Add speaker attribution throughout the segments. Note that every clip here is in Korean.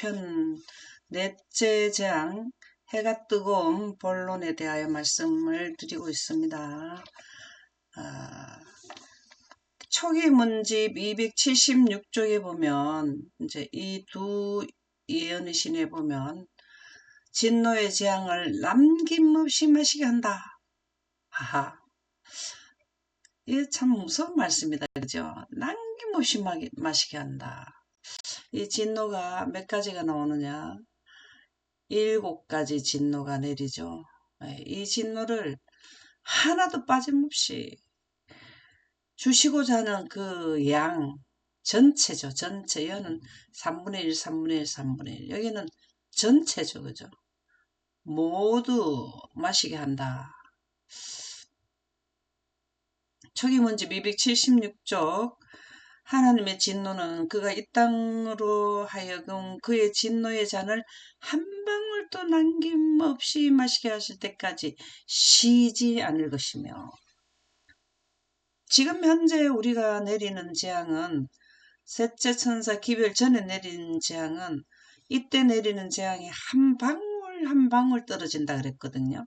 Speaker 1: 편 넷째 장 해가 뜨거운 본론에 대하여 말씀을 드리고 있습니다. 초기 문집 276쪽에 보면 이제 이 두 예언의 신에 보면 진노의 재앙을 남김없이 마시게 한다. 하하. 이게 참 무서운 말씀이다. 그죠? 남김없이 마시게 한다. 이 진노가 몇 가지가 나오느냐? 7가지 진노가 내리죠. 이 진노를 하나도 빠짐없이 주시고자 하는 그 양 전체죠. 전체. 여기는 3분의 1, 3분의 1, 3분의 1. 여기는 전체죠. 그죠? 모두 마시게 한다. 초기 문집 276쪽 하나님의 진노는 그가 이 땅으로 하여금 그의 진노의 잔을 한 방울도 남김없이 마시게 하실 때까지 쉬지 않을 것이며, 지금 현재 우리가 내리는 재앙은 셋째 천사 기별 전에 내리는 재앙은 이때 내리는 재앙이 한 방울 한 방울 떨어진다 그랬거든요.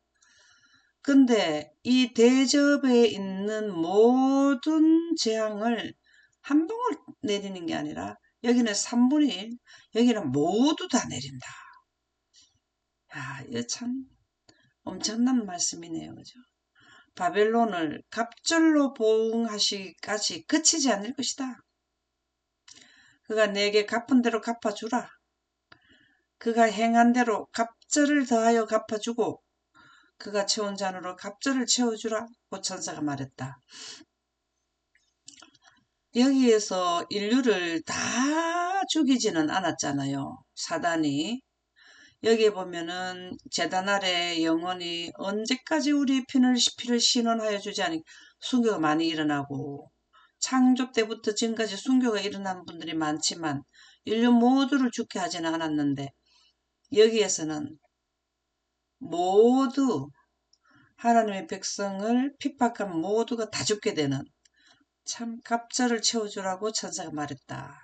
Speaker 1: 근데 이 대접에 있는 모든 재앙을 한 방울 내리는 게 아니라 여기는 3분의 1, 여기는 모두 다 내린다. 야, 이거 참 엄청난 말씀이네요. 그죠? 바벨론을 갑절로 보응하시기까지 그치지 않을 것이다. 그가 내게 갚은 대로 갚아주라. 그가 행한 대로 갑절을 더하여 갚아주고 그가 채운 잔으로 갑절을 채워주라. 고 천사가 말했다. 여기에서 인류를 다 죽이지는 않았잖아요. 사단이. 여기에 보면은 제단 아래 영혼이 언제까지 우리 피를 신원하여 주지 않으니 순교가 많이 일어나고, 창조 때부터 지금까지 순교가 일어난 분들이 많지만 인류 모두를 죽게 하지는 않았는데, 여기에서는 모두 하나님의 백성을 핍박한 모두가 다 죽게 되는, 참 갑절을 채워주라고 천사가 말했다.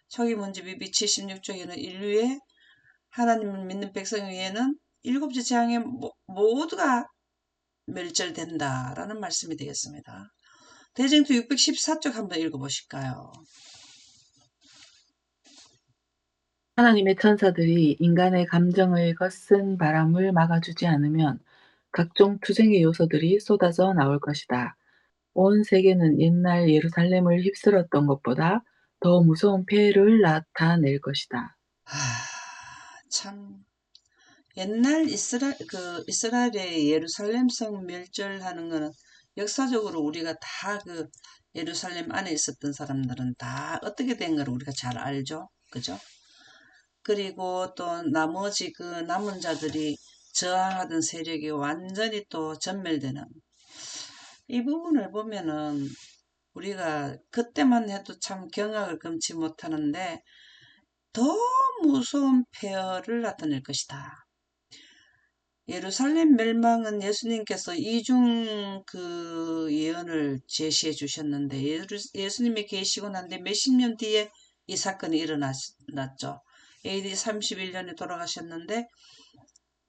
Speaker 1: 초기 문집 276쪽에는 인류의 하나님을 믿는 백성 위에는 7째 재앙에 모두가 멸절된다라는 말씀이 되겠습니다. 대쟁투 614쪽 한번 읽어보실까요?
Speaker 2: 하나님의 천사들이 인간의 감정을 거쓴 바람을 막아주지 않으면 각종 투쟁의 요소들이 쏟아져 나올 것이다. 온 세계는 옛날 예루살렘을 휩쓸었던 것보다 더 무서운 폐해를 나타낼 것이다.
Speaker 1: 참 옛날 이스라엘의 예루살렘 성 멸절하는 거는 역사적으로 우리가 다 그 예루살렘 안에 있었던 사람들은 다 어떻게 된 걸 우리가 잘 알죠. 그죠? 그리고 또 나머지 그 남은 자들이 저항하던 세력이 완전히 또 전멸되는, 이 부분을 보면은 우리가 그때만 해도 참 경악을 금치 못하는데 더 무서운 폐허를 나타낼 것이다. 예루살렘 멸망은 예수님께서 이중 그 예언을 제시해 주셨는데, 예수님이 계시고 난 뒤 몇십 년 뒤에 이 사건이 일어났죠. AD 31년에 돌아가셨는데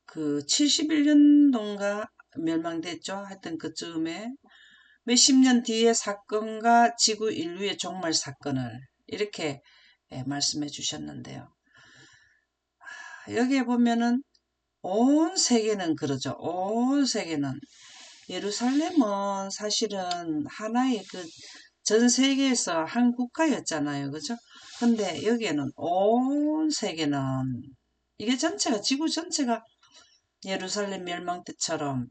Speaker 1: 그 71년도인가 멸망됐죠. 하여튼 그쯤에 몇십 년 뒤의 사건과 지구 인류의 종말 사건을 이렇게 말씀해 주셨는데요. 여기에 보면은 온 세계는 그러죠. 온 세계는, 예루살렘은 사실은 하나의 그 전 세계에서 한 국가였잖아요. 그죠? 근데 여기에는 온 세계는, 이게 전체가, 지구 전체가 예루살렘 멸망 때처럼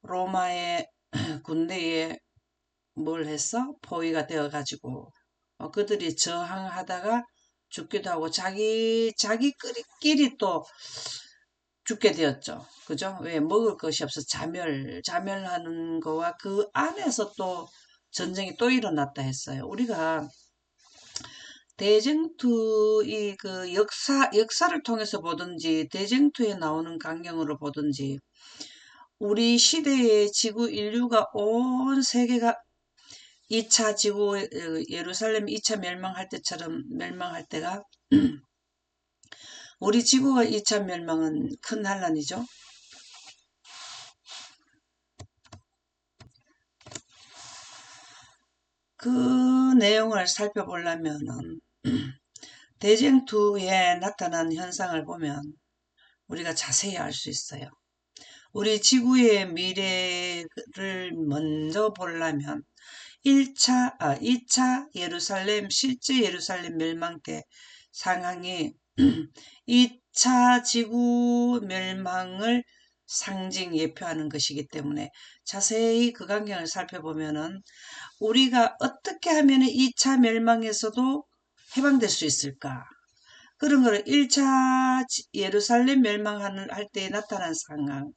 Speaker 1: 로마의 군대에 뭘 했어? 포위가 되어가지고 그들이 저항하다가 죽기도 하고 자기끼리 또 죽게 되었죠. 그죠? 왜? 먹을 것이 없어 자멸하는 거와 그 안에서 또 전쟁이 또 일어났다 했어요. 우리가 대쟁투 이 그 역사를 통해서 보든지 대쟁투에 나오는 강경으로 보든지 우리 시대의 지구 인류가 온 세계가 2차 지구 예루살렘 2차 멸망할 때처럼 멸망할 때가 우리 지구가 2차 멸망은 큰 환란이죠. 그 내용을 살펴보려면은 대쟁투에 나타난 현상을 보면 우리가 자세히 알 수 있어요. 우리 지구의 미래를 먼저 보려면 2차 예루살렘, 실제 예루살렘 멸망 때 상황이 2차 지구 멸망을 상징 예표하는 것이기 때문에 자세히 그 광경을 살펴보면은 우리가 어떻게 하면 2차 멸망에서도 해방될 수 있을까? 그런 거를 1차 예루살렘 멸망할 때 나타난 상황.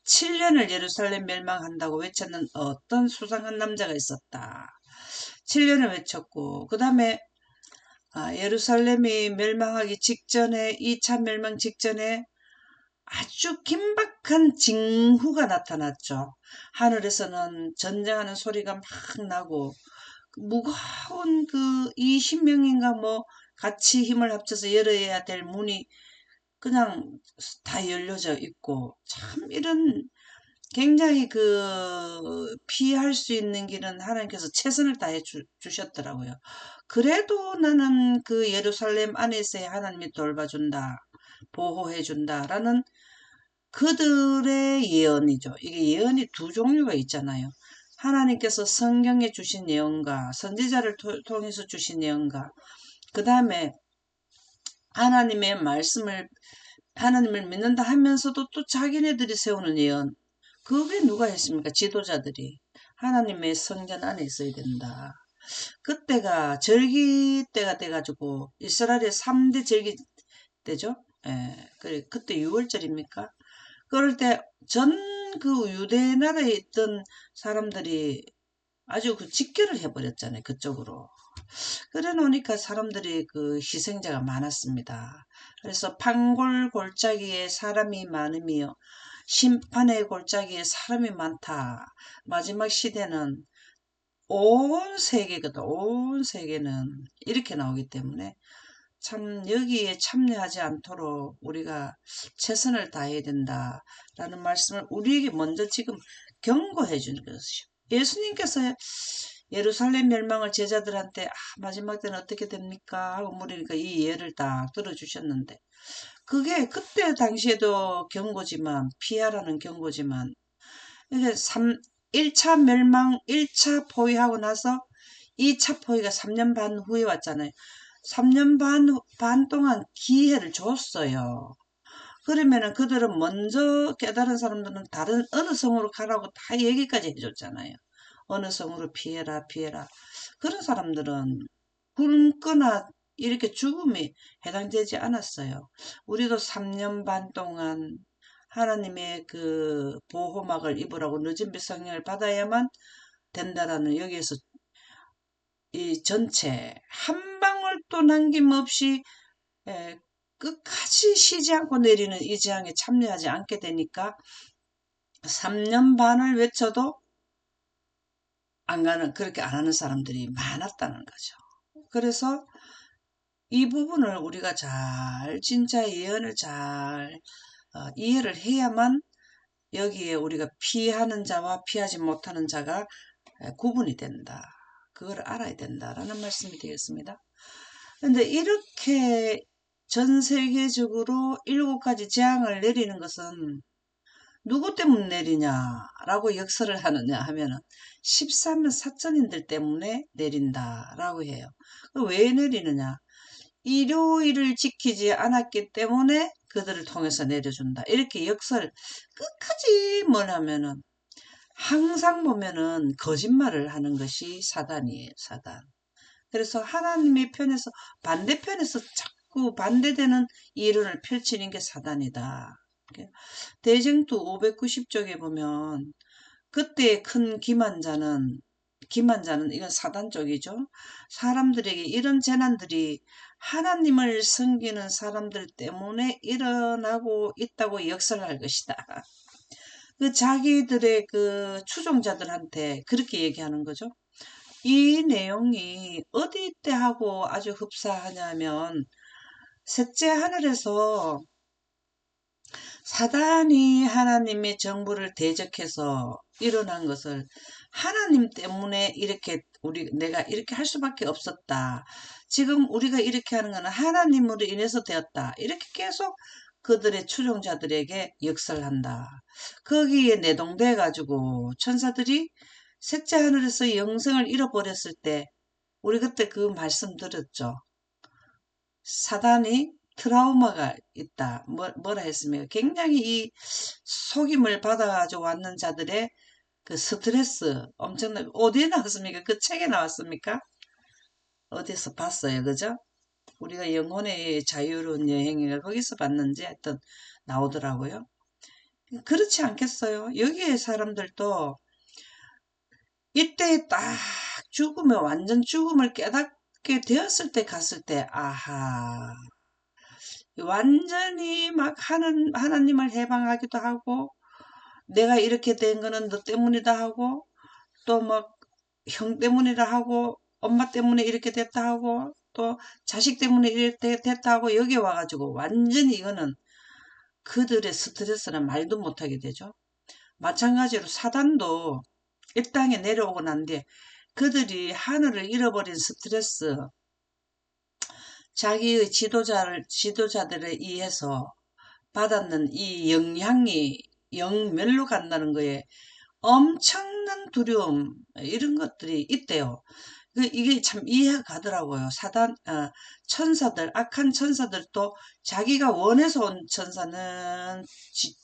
Speaker 1: 7년을 예루살렘 멸망한다고 외쳤는 어떤 수상한 남자가 있었다. 7년을 외쳤고 그 다음에 예루살렘이 멸망하기 직전에 2차 멸망 직전에 아주 긴박한 징후가 나타났죠. 하늘에서는 전쟁하는 소리가 막 나고 무거운 그 20명인가 뭐 같이 힘을 합쳐서 열어야 될 문이 그냥 다 열려져 있고 참 이런 굉장히 그 피할 수 있는 길은 하나님께서 최선을 다해 주셨더라고요. 그래도 나는 그 예루살렘 안에서의 하나님이 돌봐준다, 보호해준다라는 그들의 예언이죠. 이게 예언이 두 종류가 있잖아요. 하나님께서 성경에 주신 예언과 선지자를 통해서 주신 예언과 그 다음에 하나님의 말씀을 하나님을 믿는다 하면서도 또 자기네들이 세우는 예언. 그게 누가 했습니까? 지도자들이. 하나님의 성전 안에 있어야 된다. 그때가 절기 때가 돼가지고 이스라엘의 3대 절기 때죠. 예, 그때 6월절입니까? 그럴 때 전 그 유대 나라에 있던 사람들이 아주 그 직결을 해버렸잖아요. 그쪽으로. 그래 놓으니까 사람들이 그 희생자가 많았습니다. 그래서 판골 골짜기에 사람이 많으며 심판의 골짜기에 사람이 많다. 마지막 시대는 온 세계거든. 온 세계는 이렇게 나오기 때문에 참 여기에 참여하지 않도록 우리가 최선을 다해야 된다라는 말씀을 우리에게 먼저 지금 경고해 주는 것이죠. 예수님께서 예루살렘 멸망을 제자들한테 마지막 때는 어떻게 됩니까? 하고 물으니까 이 예를 딱 들어주셨는데 그게 그때 당시에도 경고지만 피하라는 경고지만 이게 1차 멸망 1차 포위하고 나서 2차 포위가 3년 반 후에 왔잖아요. 3년 반 동안 기회를 줬어요. 그러면은 그들은 먼저 깨달은 사람들은 다른 어느 성으로 가라고 다 얘기까지 해줬잖아요. 어느 성으로 피해라, 피해라. 그런 사람들은 굶거나 이렇게 죽음이 해당되지 않았어요. 우리도 3년 반 동안 하나님의 그 보호막을 입으라고 늦은 빛 성령을 받아야만 된다라는 여기에서 이 전체 한 방울도 남김없이 끝까지 쉬지 않고 내리는 이 재앙에 참여하지 않게 되니까 3년 반을 외쳐도 안 가는, 그렇게 안 하는 사람들이 많았다는 거죠. 그래서 이 부분을 우리가 진짜 예언을 잘 이해를 해야만 여기에 우리가 피하는 자와 피하지 못하는 자가 구분이 된다. 그걸 알아야 된다라는 말씀이 되겠습니다. 근데 이렇게 전 세계적으로 7가지 재앙을 내리는 것은 누구 때문에 내리냐라고 역설을 하느냐 하면은 13년 사천인들 때문에 내린다라고 해요. 왜 내리느냐? 일요일을 지키지 않았기 때문에 그들을 통해서 내려준다. 이렇게 역설 끝까지 뭘 하면은 항상 보면은 거짓말을 하는 것이 사단이에요. 사단. 그래서 하나님의 편에서 반대편에서 자꾸 반대되는 이론을 펼치는 게 사단이다. 대쟁투 590쪽에 보면 그때 큰 기만자는 이건 사단 쪽이죠. 사람들에게 이런 재난들이 하나님을 섬기는 사람들 때문에 일어나고 있다고 역설할 것이다. 그 자기들의 그 추종자들한테 그렇게 얘기하는 거죠. 이 내용이 어디 때하고 아주 흡사하냐면 셋째 하늘에서 사단이 하나님의 정부를 대적해서 일어난 것을 하나님 때문에 이렇게 내가 이렇게 할 수밖에 없었다. 지금 우리가 이렇게 하는 것은 하나님으로 인해서 되었다. 이렇게 계속 그들의 추종자들에게 역설한다. 거기에 내동돼 가지고 천사들이 셋째 하늘에서 영생을 잃어버렸을 때 우리 그때 그 말씀 들었죠. 사단이 트라우마가 있다. 뭐라 했습니까? 굉장히 이 속임을 받아가지고 왔는 자들의 그 스트레스 엄청나게 어디에 나왔습니까? 그 책에 나왔습니까? 어디서 봤어요, 그죠? 우리가 영혼의 자유로운 여행인가 거기서 봤는지 하여튼 나오더라고요. 그렇지 않겠어요? 여기에 사람들도 이때 딱 죽으면 완전 죽음을 깨닫게 되었을 때 갔을 때 아하 완전히 막 하나님을 해방하기도 하고 내가 이렇게 된 거는 너 때문이다 하고 또 막 형 때문이다 하고 엄마 때문에 이렇게 됐다 하고 또 자식 때문에 이렇게 됐다 하고 여기 와가지고 완전히 이거는 그들의 스트레스는 말도 못하게 되죠. 마찬가지로 사단도 이 땅에 내려오고 난 뒤에 그들이 하늘을 잃어버린 스트레스 자기의 지도자들에 의해서 받았는 이 영향이 영멸로 간다는 거에 엄청난 두려움 이런 것들이 있대요. 이게 참 이해가 가더라고요. 천사들, 악한 천사들도 자기가 원해서 온 천사는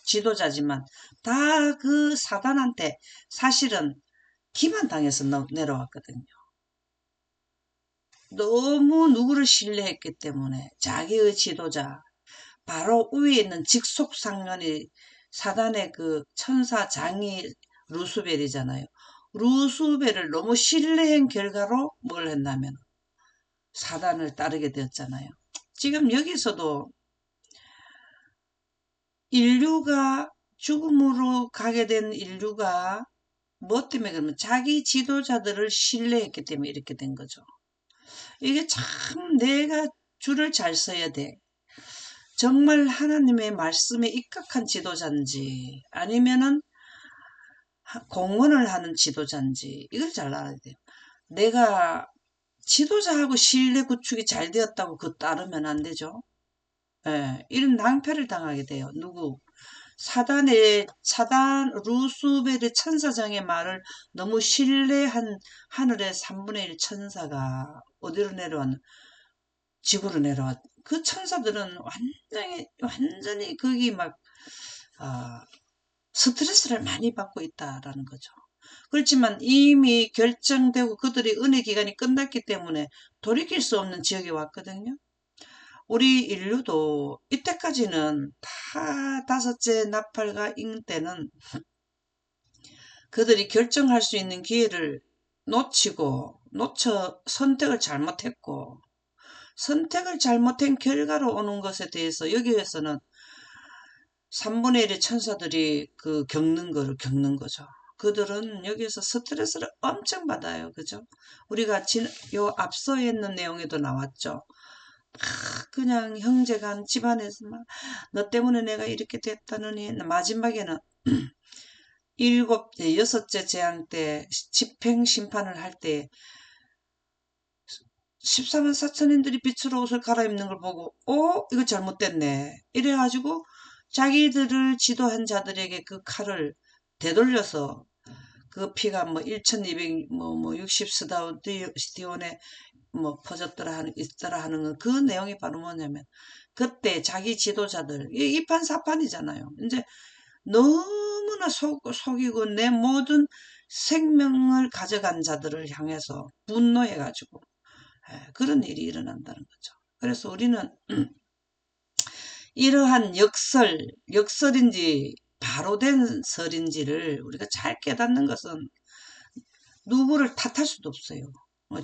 Speaker 1: 지도자지만 다 그 사단한테 사실은 기만당해서 내려왔거든요. 너무 누구를 신뢰했기 때문에 자기의 지도자, 바로 위에 있는 직속상관이 사단의 그 천사 장이 루스벨이잖아요. 루스벨을 너무 신뢰한 결과로 뭘 했냐면 사단을 따르게 되었잖아요. 지금 여기서도 인류가 죽음으로 가게 된 인류가 뭐 때문에 그러면 자기 지도자들을 신뢰했기 때문에 이렇게 된 거죠. 이게 참 내가 줄을 잘 서야 돼. 정말 하나님의 말씀에 입각한 지도자인지 아니면은 공헌을 하는 지도자인지 이걸 잘 알아야 돼요. 내가 지도자하고 신뢰 구축이 잘 되었다고 그 따르면 안 되죠. 예, 이런 낭패를 당하게 돼요. 누구? 사단 루스벨의 천사장의 말을 너무 신뢰한 하늘의 3분의 1 천사가 어디로 내려왔나? 지구로 내려왔. 그 천사들은 완전히 거기 막 아, 스트레스를 많이 받고 있다라는 거죠. 그렇지만 이미 결정되고 그들의 은혜 기간이 끝났기 때문에 돌이킬 수 없는 지역에 왔거든요. 우리 인류도 이때까지는 다 다섯째 나팔과 잉 때는 그들이 결정할 수 있는 기회를 놓쳐 선택을 잘못했고 선택을 잘못한 결과로 오는 것에 대해서 여기에서는 3분의 1의 천사들이 겪는 거죠. 그들은 여기서 스트레스를 엄청 받아요. 그죠? 우리가 요 앞서 있는 내용에도 나왔죠. 그냥 형제간 집안에서 막 너 때문에 내가 이렇게 됐다느니 마지막에는 여섯째 재앙 때 집행 심판을 할 때 14만 4천인들이 빛으로 옷을 갈아입는 걸 보고 이거 잘못됐네 이래가지고 자기들을 지도한 자들에게 그 칼을 되돌려서 그 피가 뭐 1200, 60스타디온에 뭐 퍼졌더라 있더라 하는 건 그 내용이 바로 뭐냐면 그때 자기 지도자들, 이판사판이잖아요. 이제 너무나 속이고 내 모든 생명을 가져간 자들을 향해서 분노해가지고 그런 일이 일어난다는 거죠. 그래서 우리는 이러한 역설인지 바로 된 설인지를 우리가 잘 깨닫는 것은 누구를 탓할 수도 없어요.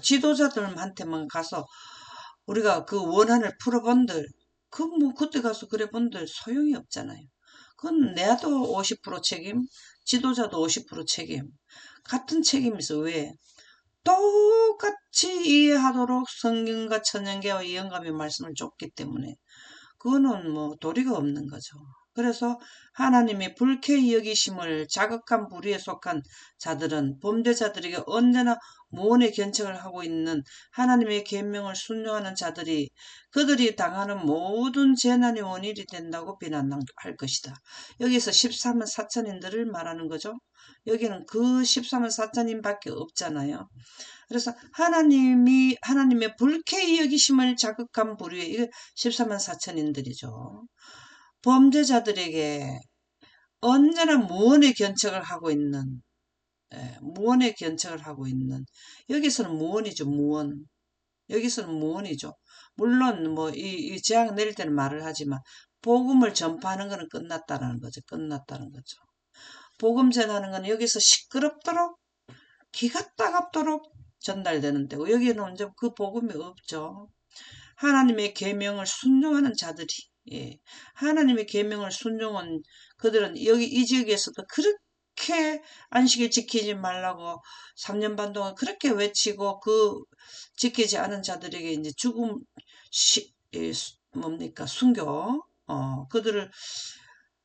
Speaker 1: 지도자들한테만 가서 우리가 그 원한을 풀어본들, 그때 가서 그래 본들 소용이 없잖아요. 그건 내도 50% 책임, 지도자도 50% 책임. 같은 책임이서 왜? 똑같이 이해하도록 성경과 천연계와 이영감의 말씀을 줬기 때문에 그거는 뭐 도리가 없는 거죠. 그래서 하나님의 불쾌히 여기심을 자극한 부류에 속한 자들은 범죄자들에게 언제나 무언의 견책을 하고 있는 하나님의 계명을 순종하는 자들이 그들이 당하는 모든 재난의 원인이 된다고 비난할 것이다. 여기서 13만 4천인들을 말하는 거죠. 여기는 그 13만 4천인밖에 없잖아요. 그래서 하나님의 불쾌히 여기심을 자극한 부류에 이게 14만 4천인들이죠. 범죄자들에게 언제나 무언의 견책을 하고 있는 무언의 견책을 하고 있는 여기서는 무언이죠. 무언. 여기서는 무언이죠. 물론 뭐 이 재앙 내릴 때는 말을 하지만 복음을 전파하는 것은 끝났다는 거죠. 끝났다는 거죠. 복음 전하는 것은 여기서 시끄럽도록 기가 따갑도록 전달되는 데고 여기는 이제 그 복음이 없죠. 하나님의 계명을 순종하는 자들이 예. 하나님의 계명을 순종한 그들은 여기 이 지역에서도 그렇게 안식일 지키지 말라고 3년 반 동안 그렇게 외치고 그 지키지 않은 자들에게 이제 죽음 뭡니까 순교 그들을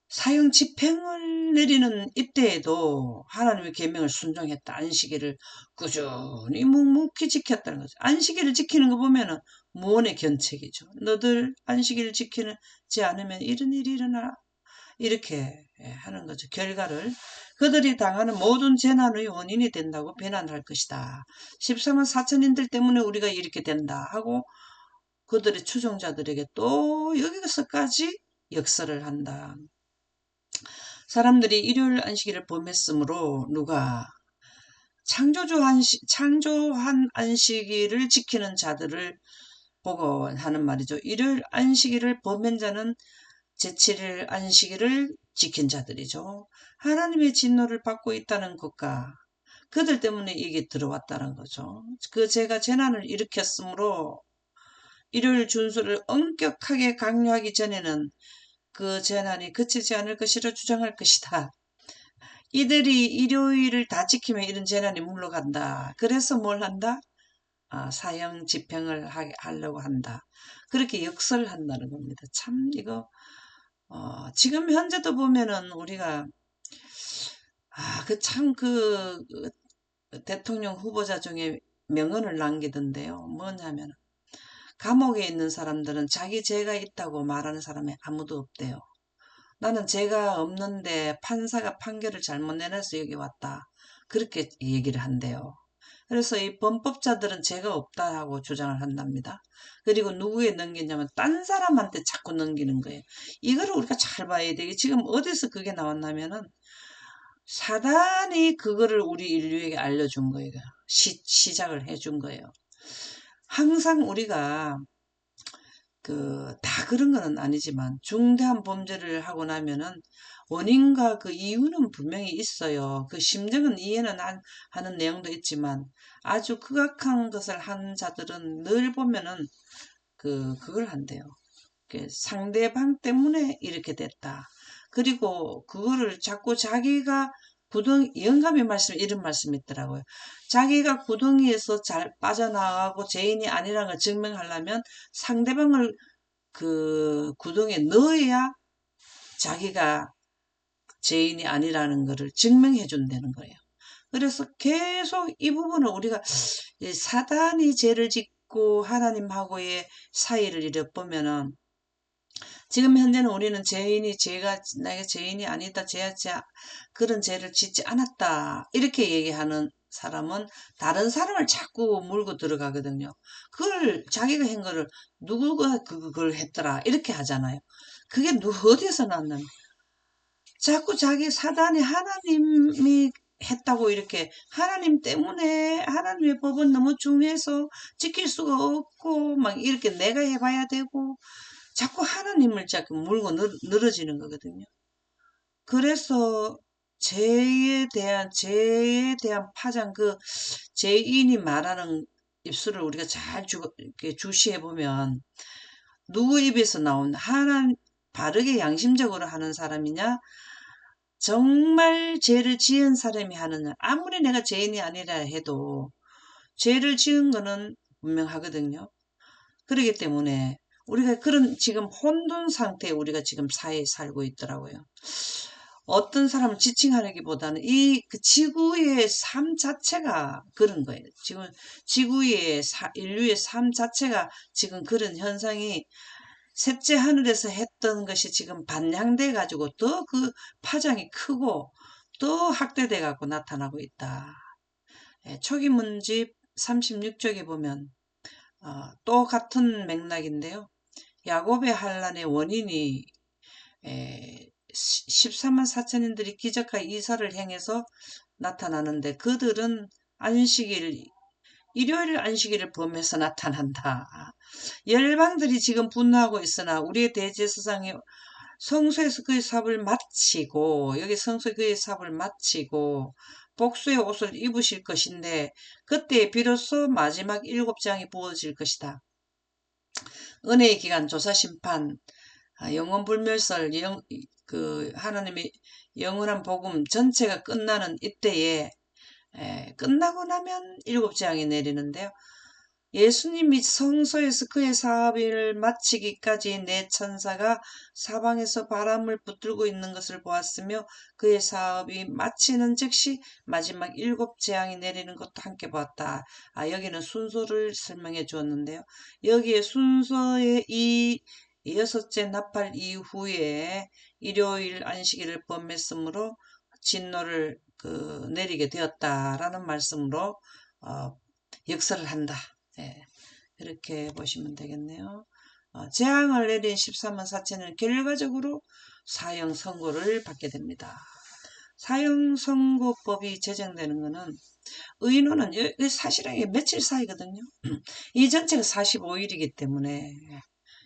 Speaker 1: 사형 집행을 내리는 이때에도 하나님의 계명을 순종했다. 안식일을 꾸준히 묵묵히 지켰다는 거죠. 안식일을 지키는 거 보면은 무언의 견책이죠. 너들 안식일을 지키지 않으면 이런 일이 일어나. 이렇게 하는 거죠. 결과를 그들이 당하는 모든 재난의 원인이 된다고 비난할 것이다. 14만 4천인들 때문에 우리가 이렇게 된다 하고 그들의 추종자들에게 또 여기서까지 역설을 한다. 사람들이 일요일 안식일을 범했으므로 누가 창조한 안식일을 지키는 자들을 보고 하는 말이죠. 일요일 안식일을 범한 자는 제7일 안식일을 지킨 자들이죠. 하나님의 진노를 받고 있다는 것과 그들 때문에 이게 들어왔다는 거죠. 그 제가 재난을 일으켰으므로 일요일 준수를 엄격하게 강요하기 전에는 그 재난이 그치지 않을 것이라 주장할 것이다. 이들이 일요일을 다 지키면 이런 재난이 물러간다. 그래서 뭘 한다? 사형 집행을 하려고 한다. 그렇게 역설을 한다는 겁니다. 참 이거 지금 현재도 보면은 우리가 그 참 대통령 후보자 중에 명언을 남기던데요. 뭐냐면 감옥에 있는 사람들은 자기 죄가 있다고 말하는 사람이 아무도 없대요. 나는 죄가 없는데 판사가 판결을 잘못 내려서 여기 왔다. 그렇게 얘기를 한대요. 그래서 이 범법자들은 죄가 없다 하고 주장을 한답니다. 그리고 누구에 넘기냐면 딴 사람한테 자꾸 넘기는 거예요. 이거를 우리가 잘 봐야 돼. 지금 어디서 그게 나왔냐면은 사단이 그거를 우리 인류에게 알려준 거예요. 시작을 해준 거예요. 항상 우리가 다 그런 건 아니지만 중대한 범죄를 하고 나면은 원인과 그 이유는 분명히 있어요. 그 심정은 이해는 하는 내용도 있지만 아주 극악한 것을 한 자들은 늘 보면은 그걸 한대요. 상대방 때문에 이렇게 됐다. 그리고 그거를 자꾸 자기가 영감의 말씀, 이런 말씀이 있더라고요. 자기가 구덩이에서 잘 빠져나가고 죄인이 아니라는 걸 증명하려면 상대방을 그 구덩이에 넣어야 자기가 죄인이 아니라는 것을 증명해 준다는 거예요. 그래서 계속 이 부분을 우리가 사단이 죄를 짓고 하나님하고의 사이를 이렇게 보면은 지금 현재는 우리는 내가 죄인이 아니다, 그런 죄를 짓지 않았다. 이렇게 얘기하는 사람은 다른 사람을 자꾸 물고 들어가거든요. 그걸 자기가 한 거를 누구가 그걸 했더라. 이렇게 하잖아요. 그게 어디서 났나? 자꾸 자기 사단이 하나님이 했다고 이렇게 하나님 때문에 하나님의 법은 너무 중요해서 지킬 수가 없고 막 이렇게 내가 해봐야 되고 자꾸 하나님을 자꾸 물고 늘어지는 거거든요. 그래서 죄에 대한 파장, 죄인이 말하는 입술을 우리가 잘 이렇게 주시해 보면 누구 입에서 나온 바르게 양심적으로 하는 사람이냐, 정말 죄를 지은 사람이 하느냐. 아무리 내가 죄인이 아니라 해도 죄를 지은 거는 분명하거든요. 그렇기 때문에 우리가 그런 지금 혼돈 상태에 우리가 지금 사회에 살고 있더라고요. 어떤 사람을 지칭하기보다는 이 그 지구의 삶 자체가 그런 거예요. 지금 지구의 인류의 삶 자체가 지금 그런 현상이 셋째 하늘에서 했던 것이 지금 반영돼 가지고 더 그 파장이 크고 더 확대돼 갖고 나타나고 있다. 예, 초기 문집 36쪽에 보면 또 같은 맥락인데요. 야곱의 환란의 원인이 14만 4천인들이 기적과 이사를 행해서 나타나는데 그들은 안식일 일요일 안식일을 범해서 나타난다. 열방들이 지금 분노하고 있으나 우리의 대제사장이 성소에서 그의 사업을 마치고 여기 성소에 그의 사업을 마치고 복수의 옷을 입으실 것인데 그때 비로소 마지막 7장이 부어질 것이다. 은혜의 기간 조사심판 영원불멸설 하나님의 영원한 복음 전체가 끝나는 이때에 끝나고 나면 7장이 내리는데요. 예수님이 성소에서 그의 사업을 마치기까지 내 천사가 사방에서 바람을 붙들고 있는 것을 보았으며 그의 사업이 마치는 즉시 마지막 7재앙이 내리는 것도 함께 보았다. 여기는 순서를 설명해 주었는데요. 여기에 순서의 이 6째 나팔 이후에 일요일 안식일을 범했으므로 진노를 내리게 되었다라는 말씀으로 역사를 한다. 예, 이렇게 보시면 되겠네요. 재앙을 내린 13만 4천은 결과적으로 사형 선고를 받게 됩니다. 사형 선고법이 제정되는 것은 의논은 사실은 이게 며칠 사이거든요. 이 전체가 45일이기 때문에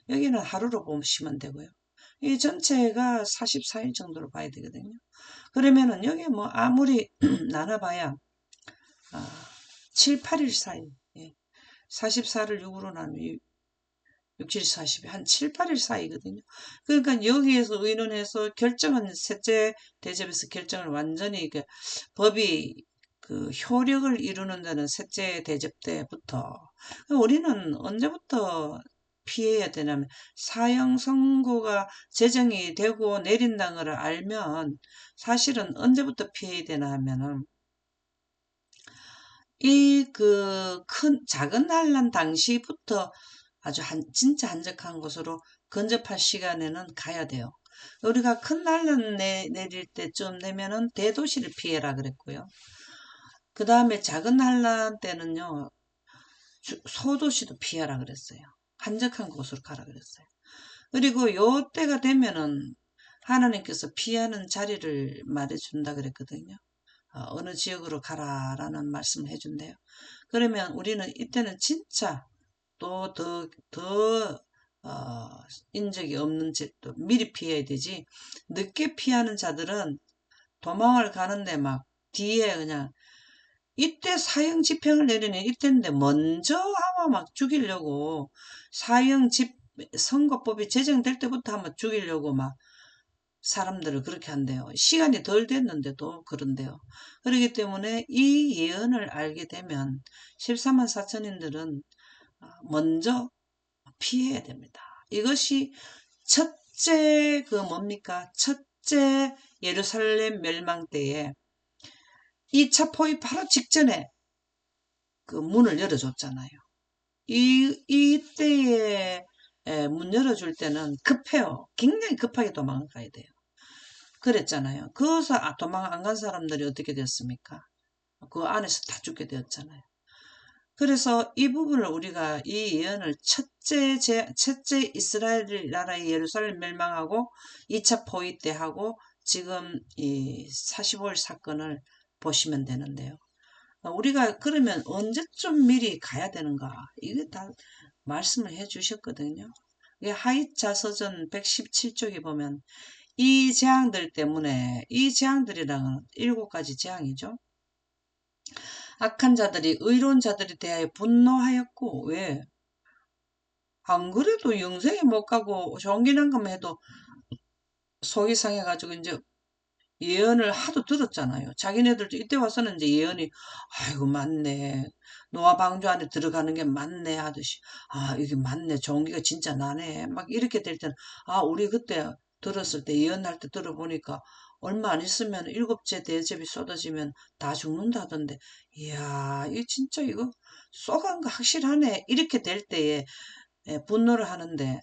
Speaker 1: 여기는 하루로 보시면 되고요. 이 전체가 44일 정도로 봐야 되거든요. 그러면은 여기 뭐 아무리 나눠봐야 7, 8일 사이. 예. 44를 6으로 나누면 6, 7, 40이 한 7, 8일 사이거든요. 그러니까 여기에서 의논해서 결정은 셋째 대접에서 결정을 완전히 법이 효력을 이루는 데는 셋째 대접 때부터 우리는 언제부터 피해야 되냐면 사형 선고가 제정이 되고 내린다는 걸 알면 사실은 언제부터 피해야 되나 하면은 작은 환란 당시부터 아주 진짜 한적한 곳으로 근접할 시간에는 가야 돼요. 우리가 큰 환란 내릴 때쯤 되면은 대도시를 피해라 그랬고요. 그 다음에 작은 환란 때는요, 소도시도 피하라 그랬어요. 한적한 곳으로 가라 그랬어요. 그리고 요 때가 되면은 하나님께서 피하는 자리를 말해준다 그랬거든요. 어느 지역으로 가라라는 말씀을 해준대요. 그러면 우리는 이때는 진짜 또 더 인적이 없는 집도 미리 피해야 되지. 늦게 피하는 자들은 도망을 가는데 막 뒤에 그냥 이때 사형 집행을 내리는 이때인데 먼저 아마 막 죽이려고 선고법이 제정될 때부터 아마 죽이려고 막 사람들을 그렇게 한대요. 시간이 덜 됐는데도 그런데요. 그렇기 때문에 이 예언을 알게 되면 14만 4천인들은 먼저 피해야 됩니다. 이것이 첫째 뭡니까? 첫째 예루살렘 멸망 때에 2차 포위 바로 직전에 문을 열어줬잖아요. 이때에 문 열어줄 때는 급해요. 굉장히 급하게 도망을 가야 돼요. 그랬잖아요. 거기서 도망 안 간 사람들이 어떻게 됐습니까? 그 안에서 다 죽게 되었잖아요. 그래서 이 부분을 우리가 이 예언을 첫째 이스라엘 나라의 예루살렘 멸망하고 2차 포위 때 하고 지금 이 45일 사건을 보시면 되는데요. 우리가 그러면 언제쯤 미리 가야 되는가? 이게 다 말씀을 해 주셨거든요. 하이자서전 117쪽에 보면 이 재앙들 때문에 이 재앙들이랑은 7가지 재앙이죠. 악한 자들이 의로운 자들에 대하여 분노하였고 왜? 안 그래도 영생에 못 가고 종기난감 해도 속이 상해가지고 이제 예언을 하도 들었잖아요. 자기네들도 이때 와서는 이제 예언이, 아이고, 맞네. 노아 방주 안에 들어가는 게 맞네 하듯이, 아, 이게 맞네. 종기가 진짜 나네. 막 이렇게 될 때는, 아, 우리 그때 들었을 때, 예언할 때 들어보니까, 얼마 안 있으면 일곱째 대접이 쏟아지면 다 죽는다던데, 이야, 이거 진짜 이거 쏘간 거 확실하네. 이렇게 될 때에 분노를 하는데,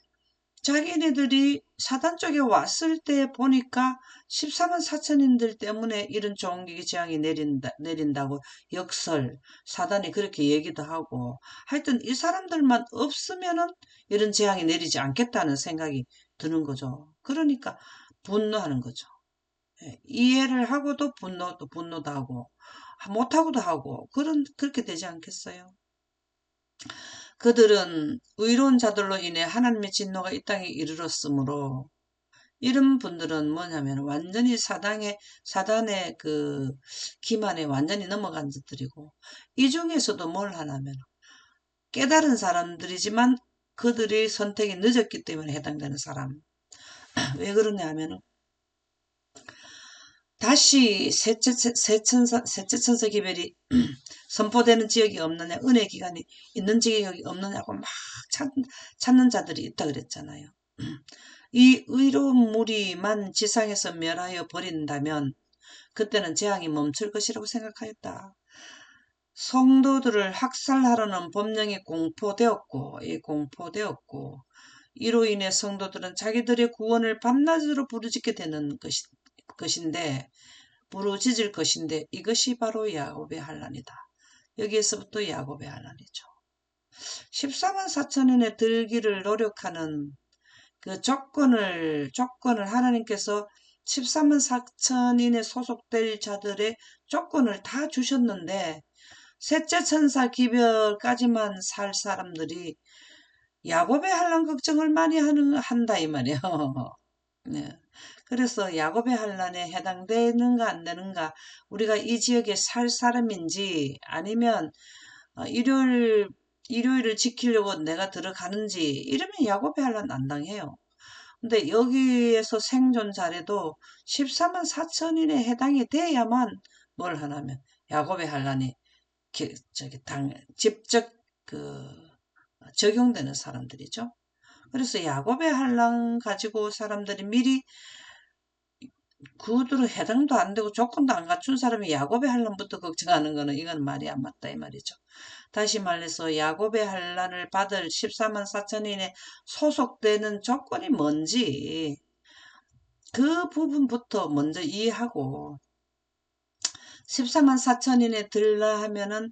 Speaker 1: 자기네들이 사단 쪽에 왔을 때 보니까 14만 4천인들 때문에 이런 종기 재앙이 내린다고 역설, 사단이 그렇게 얘기도 하고, 하여튼 이 사람들만 없으면은 이런 재앙이 내리지 않겠다는 생각이 드는 거죠. 그러니까 분노하는 거죠. 예, 이해를 하고도 분노도 하고, 못하고도 하고, 그렇게 되지 않겠어요? 그들은 의로운 자들로 인해 하나님의 진노가 이 땅에 이르렀으므로 이런 분들은 뭐냐면 완전히 사단의 그 기만에 완전히 넘어간 자들이고 이 중에서도 뭘 하냐면 깨달은 사람들이지만 그들이 선택이 늦었기 때문에 해당되는 사람. 왜 그러냐 하면 다시 셋째 천사 기별이 선포되는 지역이 없느냐, 은혜 기간이 있는 지역이 없느냐고 막 찾는 자들이 있다 그랬잖아요. 이 의로운 무리만 지상에서 멸하여 버린다면 그때는 재앙이 멈출 것이라고 생각하였다. 성도들을 학살하려는 법령이 공포되었고, 이로 인해 성도들은 자기들의 구원을 밤낮으로 것인데, 부르짖을 것인데, 이것이 바로 야곱의 환란이다. 여기에서부터 야곱의 환란이죠. 14만 4천인에 들기를 노력하는 그 조건을 하나님께서 13만 4천인에 소속될 자들의 조건을 다 주셨는데, 셋째 천사 기별까지만 살 사람들이 야곱의 환란 걱정을 많이 한다 이 말이에요. 네. 그래서 야곱의 환란에 해당되는가 안 되는가, 우리가 이 지역에 살 사람인지 아니면 일요일을 지키려고 내가 들어가는지 이러면 야곱의 환란 안 당해요. 근데 여기에서 생존 잘해도 14만 4천인에 해당이 돼야만 뭘 하냐면 야곱의 환란이 직접 그 적용되는 사람들이죠. 그래서 야곱의 환란 가지고 사람들이 미리 그들은 해당도 안 되고 조건도 안 갖춘 사람이 야곱의 환란부터 걱정하는 거는 이건 말이 안 맞다 이 말이죠. 다시 말해서 야곱의 환란을 받을 14만 4천인에 소속되는 조건이 뭔지 그 부분부터 먼저 이해하고 14만 4천인에 들라 하면은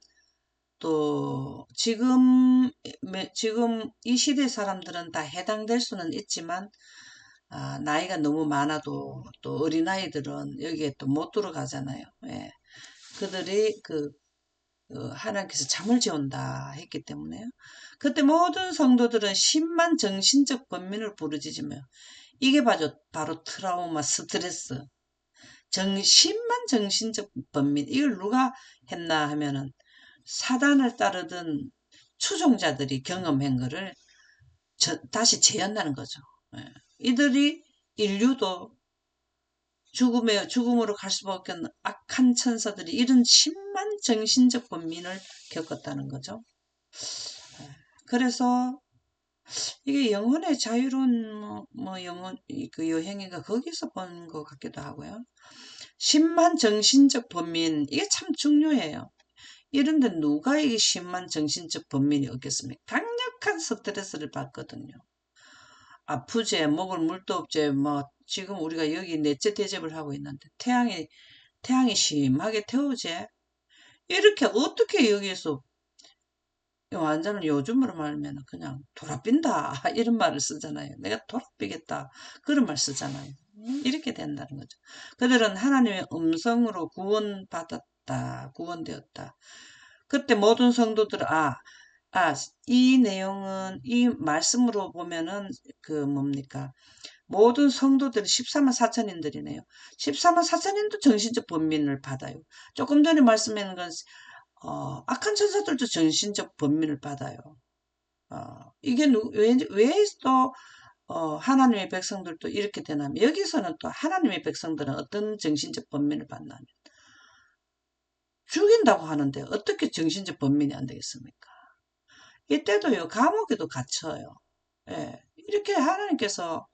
Speaker 1: 또 지금 이 시대 사람들은 다 해당될 수는 있지만 나이가 너무 많아도 또 어린아이들은 여기에 또 못 들어가잖아요. 예. 그들이 하나님께서 잠을 재운다 했기 때문에요. 그때 모든 성도들은 심한 정신적 번민을 부르짖으며 이게 바로 트라우마 스트레스 심한 정신적 번민 이걸 누가 했나 하면은 사단을 따르던 추종자들이 경험한 거를 다시 재현하는 거죠. 예. 이들이 인류도 죽음으로 갈 수밖에 없는 악한 천사들이 이런 심한 정신적 번민을 겪었다는 거죠. 예. 그래서 이게 영혼의 자유로운 영혼 그 여행이가 거기서 본 것 같기도 하고요. 심한 정신적 번민 이게 참 중요해요. 이런데 누가 이게 심한 정신적 번민이 없겠습니까? 강력한 스트레스를 받거든요. 아프제, 먹을 물도 없제, 지금 우리가 여기 넷째 대접을 하고 있는데, 태양이 심하게 태우제? 이렇게 어떻게 여기에서, 완전히 요즘으로 말하면 그냥 돌아빈다. 이런 말을 쓰잖아요. 내가 돌아비겠다. 그런 말 쓰잖아요. 이렇게 된다는 거죠. 그들은 하나님의 음성으로 구원되었다. 그때 모든 성도들은, 이 내용은, 이 말씀으로 보면은, 뭡니까. 모든 성도들이 14만 4천인들이네요. 14만 4천인도 정신적 번민을 받아요. 조금 전에 말씀하는 건, 악한 천사들도 정신적 번민을 받아요. 이게 왜 또 하나님의 백성들도 이렇게 되나면 여기서는 또 하나님의 백성들은 어떤 정신적 번민을 받나면 죽인다고 하는데 어떻게 정신적 번민이 안 되겠습니까? 이때도요 감옥에도 갇혀요. 예, 이렇게 하나님께서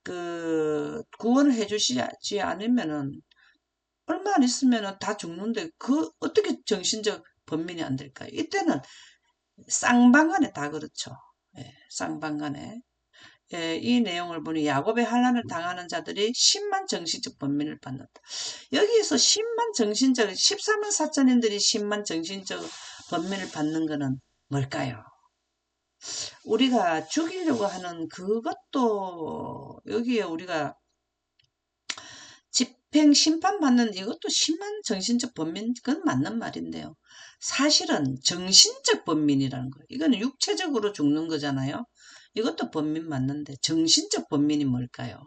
Speaker 1: 그 구원을 해주시지 않으면은 얼마 안 있으면은 다 죽는데 그 어떻게 정신적 번민이 안 될까요? 이때는 쌍방간에 다 그렇죠. 예, 쌍방간에. 예, 이 내용을 보니 야곱의 환난을 당하는 자들이 10만 정신적 번민을 받는다. 여기에서 10만 정신적 14만 사천인들이 10만 정신적 번민을 받는 것은 뭘까요? 우리가 죽이려고 하는 그것도 여기에 우리가 집행 심판받는 이것도 심한 정신적 번민 그건 맞는 말인데요. 사실은 정신적 번민이라는 거예요. 이거는 육체적으로 죽는 거잖아요. 이것도 번민 맞는데 정신적 번민이 뭘까요?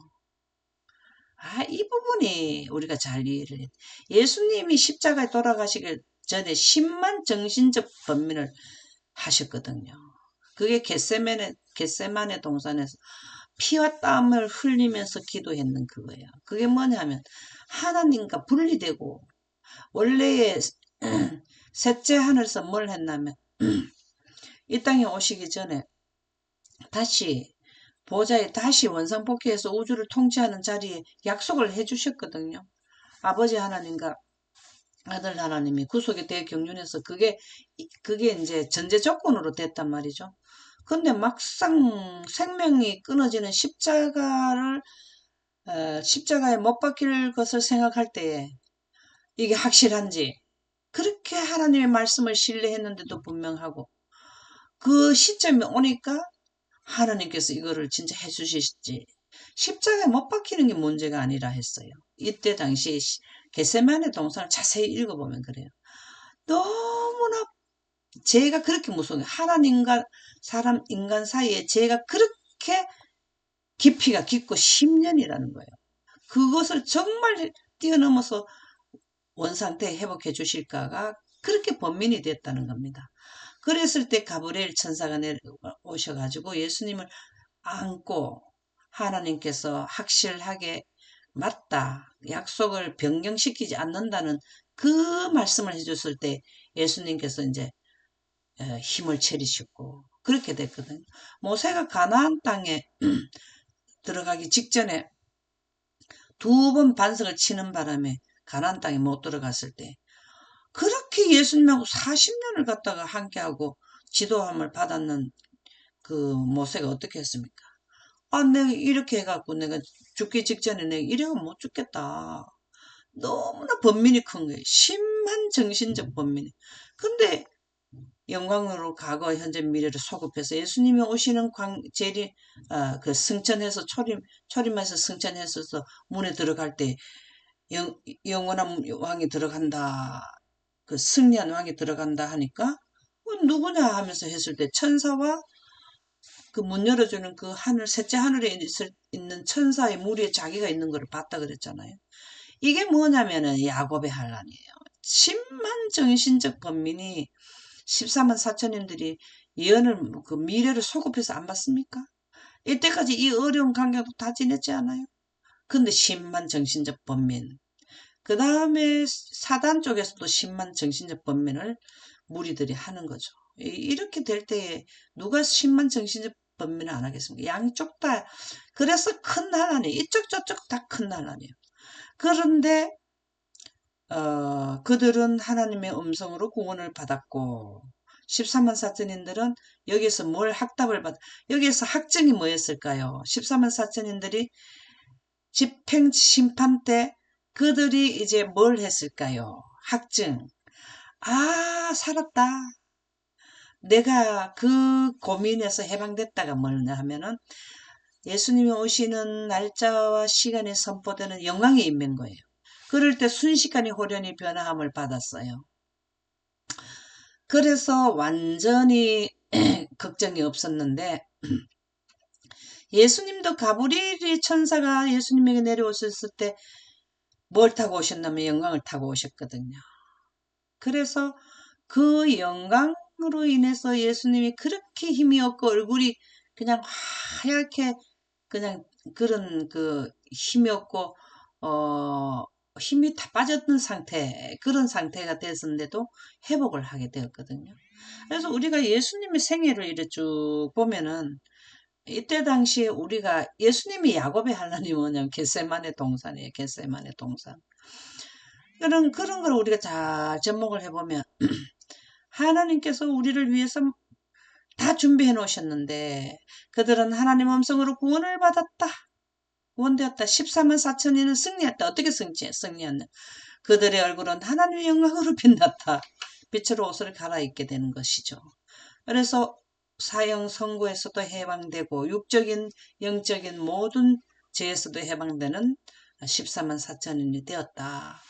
Speaker 1: 이 부분이 우리가 잘 이해를 해요. 예수님이 십자가에 돌아가시기 전에 심한 정신적 번민을 하셨거든요. 그게 겟세마네 동산에서 피와 땀을 흘리면서 기도했는 그거예요. 그게 뭐냐면 하나님과 분리되고 원래의 셋째 하늘에서 뭘 했냐면 이 땅에 오시기 전에 다시 보좌에 다시 원상복귀해서 우주를 통치하는 자리에 약속을 해주셨거든요. 아버지 하나님과 아들 하나님이 구속의 대경륜에서 그게 이제 전제 조건으로 됐단 말이죠. 근데 막상 생명이 끊어지는 십자가에 못 박힐 것을 생각할 때에 이게 확실한지 그렇게 하나님의 말씀을 신뢰했는데도 분명하고 그 시점이 오니까 하나님께서 이거를 진짜 해주시지 십자가에 못 박히는 게 문제가 아니라 했어요. 이때 당시 겟세마네 동산을 자세히 읽어보면 그래요. 너무나 죄가 그렇게 무서운 거예요. 하나님과 사람 인간 사이에 죄가 그렇게 깊이가 깊고 10년이라는 거예요. 그것을 정말 뛰어넘어서 원상태 회복해 주실까가 그렇게 번민이 됐다는 겁니다. 그랬을 때 가브리엘 천사가 내려오셔가지고 예수님을 안고 하나님께서 확실하게 맞다. 약속을 변경시키지 않는다는 그 말씀을 해줬을 때 예수님께서 이제 힘을 차리셨고 그렇게 됐거든요. 모세가 가나안 땅에 들어가기 직전에 두 번 반석을 치는 바람에 가나안 땅에 못 들어갔을 때 그렇게 예수님하고 40년을 갖다가 함께하고 지도함을 받았는 그 모세가 어떻게 했습니까? 내가 이렇게 해갖고 내가 죽기 직전에 내가 이래가 못 죽겠다. 너무나 번민이 큰 거예요. 심한 정신적 번민이. 근데 영광으로 과거, 현재, 미래를 소급해서 예수님이 오시는 그 승천해서 초림해서 승천해서 문에 들어갈 때 영원한 왕이 들어간다. 그 승리한 왕이 들어간다 하니까 누구냐 하면서 했을 때 천사와 그 문 열어주는 그 셋째 하늘에 있는 천사의 무리에 자기가 있는 걸 봤다 그랬잖아요. 이게 뭐냐면은 야곱의 환란이에요. 심한 정신적 번민이 14만 사천인들이 예언을 그 미래를 소급해서 안 봤습니까? 이때까지 이 어려운 관계도 다 지냈지 않아요? 근데 심한 정신적 번민. 그 다음에 사단 쪽에서도 심한 정신적 번민을 무리들이 하는 거죠. 이렇게 될 때에 누가 심한 정신적 번민을 안 하겠습니까? 양쪽 다. 그래서 큰 난란이에요. 이쪽 저쪽 다 큰 난란이에요. 그런데 그들은 하나님의 음성으로 구원을 받았고 14만 사천인들은 여기서 뭘 학답을 여기에서 학정이 뭐였을까요? 14만 사천인들이 집행 심판 때 그들이 이제 뭘 했을까요? 학증. 살았다. 내가 그 고민에서 해방됐다가 뭐냐 하면은 예수님이 오시는 날짜와 시간에 선포되는 영광의 임명인 거예요. 그럴 때 순식간에 호련히 변화함을 받았어요. 그래서 완전히 걱정이 없었는데 예수님도 가브리엘의 천사가 예수님에게 내려오셨을 때 뭘 타고 오셨냐면 영광을 타고 오셨거든요. 그래서 그 영광으로 인해서 예수님이 그렇게 힘이 없고 얼굴이 그냥 하얗게 그냥 그런 그 힘이 없고 힘이 다 빠졌던 상태, 그런 상태가 됐었는데도 회복을 하게 되었거든요. 그래서 우리가 예수님의 생애를 이렇게 쭉 보면은 이때 당시에 우리가 예수님이 야곱의 하나님 뭐냐면 겟세마네 동산이에요. 겟세마네 동산. 그런 걸 우리가 잘 접목을 해보면 하나님께서 우리를 위해서 다 준비해 놓으셨는데 그들은 하나님 음성으로 구원을 받았다. 구원되었다. 14만 4천인은 승리했다. 어떻게 승리했냐. 그들의 얼굴은 하나님의 영광으로 빛났다. 빛으로 옷을 갈아입게 되는 것이죠. 그래서 사형 선고에서도 해방되고 육적인 영적인 모든 죄에서도 해방되는 14만 4천인이 되었다.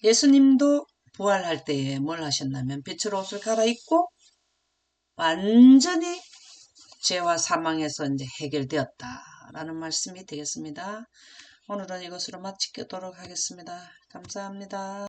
Speaker 1: 예수님도 부활할 때에 뭘 하셨냐면 빛으로 옷을 갈아입고 완전히 죄와 사망에서 이제 해결되었다라는 말씀이 되겠습니다. 오늘은 이것으로 마치도록 하겠습니다. 감사합니다.